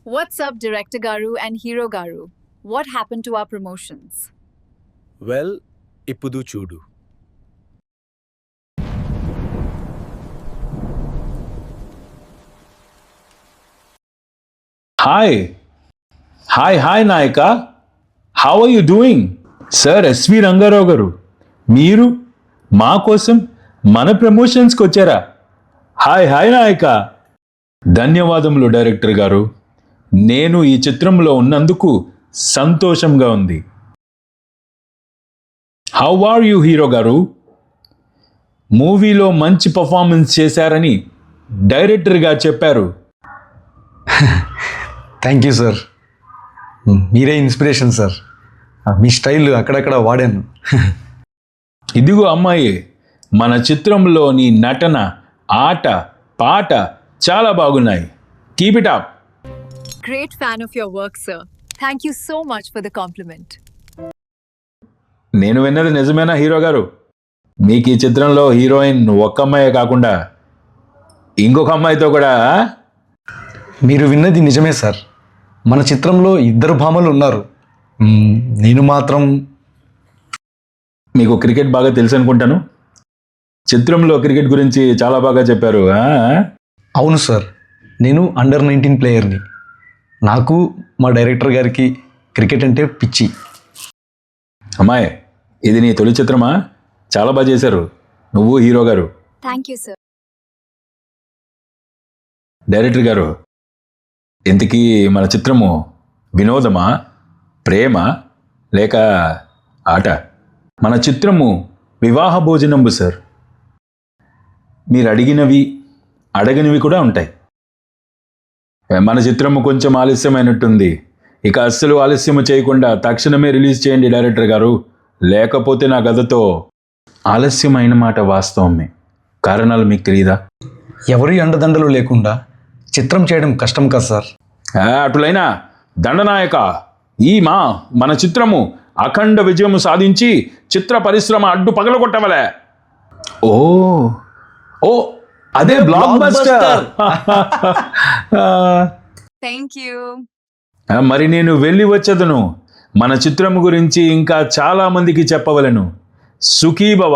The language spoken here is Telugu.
What's up, Director Garu and Hero Garu? What happened to our promotions? Well ఇప్పుడు చూడు. Hi Nayaka. How are you doing? Sir S V Ranga Rao garu, మీరు మా కోసం మన ప్రమోషన్స్కి వచ్చారా? హాయ్ నాయక. ధన్యవాదములు డైరెక్టర్ గారు. నేను ఈ చిత్రంలో ఉన్నందుకు సంతోషంగా ఉంది. హౌ ఆర్ యూ హీరో గారు? మూవీలో మంచి పర్ఫార్మెన్స్ చేశారని డైరెక్టర్ గారు చెప్పారు. Thank you sir. మీరే ఇన్స్పిరేషన్ సార్. మీ స్టైల్ అక్కడక్కడ వాడాను. ఇదిగో అమ్మాయి, మన చిత్రంలోని నటన, ఆట, పాట చాలా బాగున్నాయి. Keep it up. Great fan of your work, sir. Thank you so much for the compliment. నేను విన్నది నిజమేనా హీరో గారు? మీకు ఈ చిత్రంలో హీరోయిన్ ఒక్క అమ్మాయే కాకుండా ఇంకొక అమ్మాయితో కూడా? మీరు విన్నది నిజమే సార్. మన చిత్రంలో 2 భామలు ఉన్నారు. నేను మాత్రం. మీకు క్రికెట్ బాగా తెలుసు అనుకుంటాను. చిత్రంలో క్రికెట్ గురించి చాలా బాగా చెప్పారు. అవును సార్, నేను అండర్ 19 ప్లేయర్ని. నాకు మా డైరెక్టర్ గారికి క్రికెట్ అంటే పిచ్చి. అమ్మాయి, ఇది నీ తొలి చిత్రమా? చాలా బాగా చేశారు నువ్వు హీరో గారు. Thank you, sir. డైరెక్టర్ గారు, ఇంతకీ మన చిత్రము వినోదమా, ప్రేమ, లేక ఆట? మన చిత్రము వివాహ భోజనంబు సార్. మీరు అడిగినవి అడగనివి కూడా ఉంటాయి. మన చిత్రము కొంచెం ఆలస్యమైనట్టుంది. ఇక అస్సలు ఆలస్యం చేయకుండా తక్షణమే రిలీజ్ చేయండి డైరెక్టర్ గారు. లేకపోతే నా గదతో ఆలస్యమైన మాట వాస్తవమే. కారణాలు మీకు తెలియదా? ఎవరి అండదండలు లేకుండా చిత్రం చేయడం కష్టం కదా సార్. అటులైనా దండనాయక, మన చిత్రము అఖండ విజయము సాధించి చిత్ర పరిశ్రమ అడ్డు పగలగొట్టవలే. ఓ అదే బ్లాక్ బస్టర్. Thank you. మరి నేను వెళ్ళి వచ్చేదను. మన చిత్రము గురించి ఇంకా చాలా మందికి చెప్పవలను. సుఖీభవ.